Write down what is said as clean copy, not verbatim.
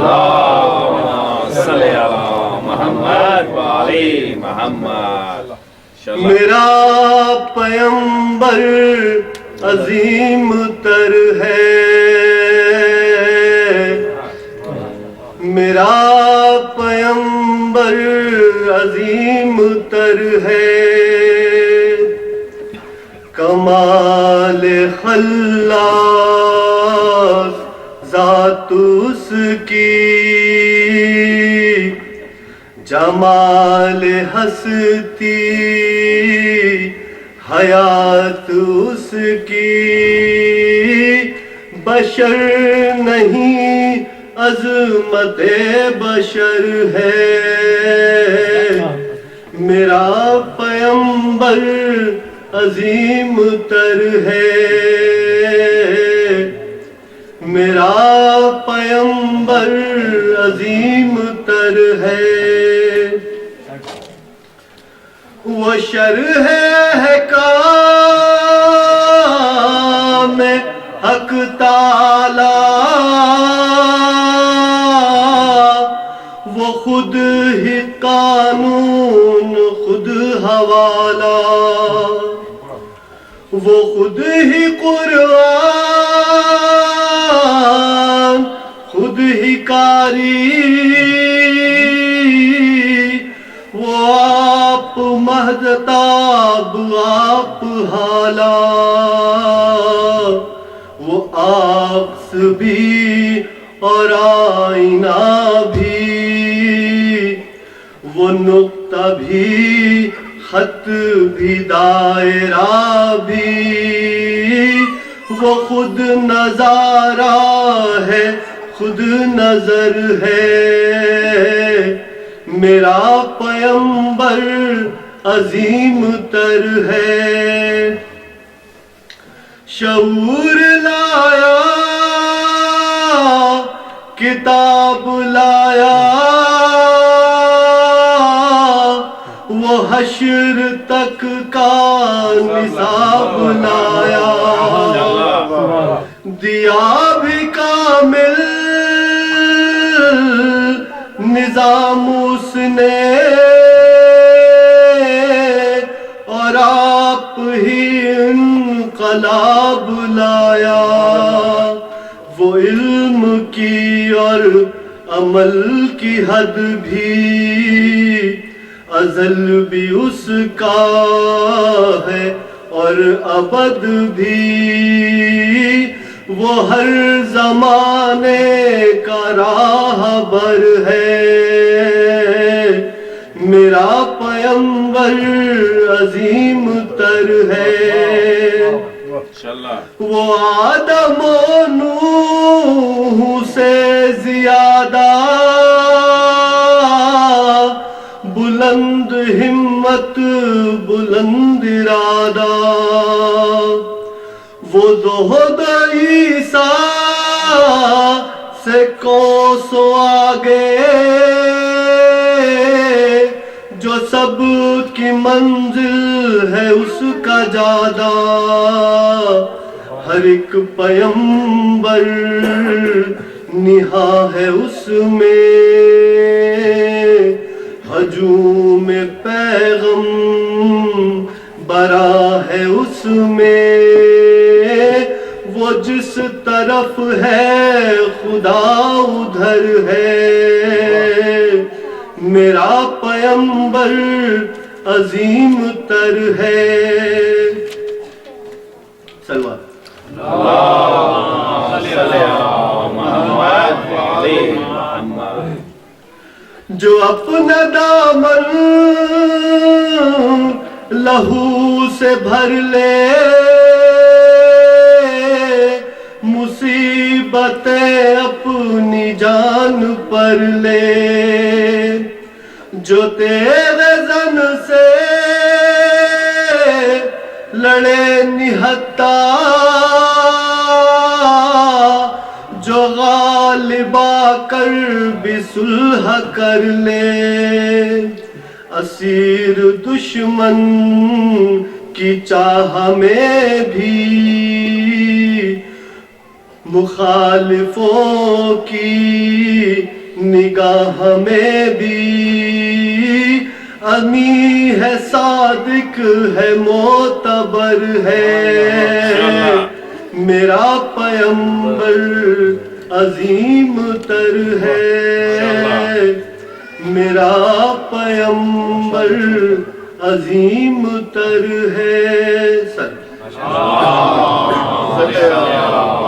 اللہم صلی علی محمد و علی محمد. میرا پیمبر عظیم تر ہے، میرا پیمبر عظیم تر ہے، کمال خلاص ذات اس کی، جمال ہستی حیات اس کی، بشر نہیں عظمت بشر ہے، میرا پیمبر عظیم تر ہے، میرا پیمبر عظیم تر ہے، وہ شرح ہے کام حق تعالی، وہ خود ہی قانون خود حوالہ، وہ خود ہی قرآن خود ہی کاری، وہ آپ مہتاب آپ حالا، وہ عکس بھی اور آئینہ بھی، وہ نقطہ بھی خط بھی دائرہ بھی، وہ خود نظارہ ہے خود نظر ہے، میرا پیمبر عظیم تر ہے، شعور لایا کتاب لایا، وہ حشر تک کا نصاب لایا، دیا بھی کامل نظام اس نے، اور آپ ہی انقلاب لایا، وہ علم کی اور عمل کی حد بھی ازل بھی اس کا ہے اور ابد بھی، وہ ہر زمانے کا راہبر ہے، میرا پیمبر عظیم تر ہے، وہ آدم و نوح سے زیادہ بلند ہمت بلند ارادہ، وہ زہد عیسیٰ سے کوسوں آگے، جو سب کی منزل ہے اس کا جادہ، ہر ایک پیمبر نہاں ہے اس میں، ہجوم پیغم برا ہے اس میں، وہ جس طرف ہے خدا ادھر ہے، میرا پیمبر عظیم تر ہے، سلوات اللہم صلی علی محمد و علی محمد. جو اپنا دامن لہو سے بھر لے، مصیبتیں اپنی جان پر لے، جو تیرے زن سے لڑے نہتا، جو غالب آ کر بھی صلح کر لے، اسیر دشمن کی چاہ میں بھی مخالفوں کی نگاہ میں بھی امی ہے، صادق ہے، معتبر ہے، میرا پیمبر عظیم تر ہے، میرا پیمبر عظیم تر ہے۔ اللہ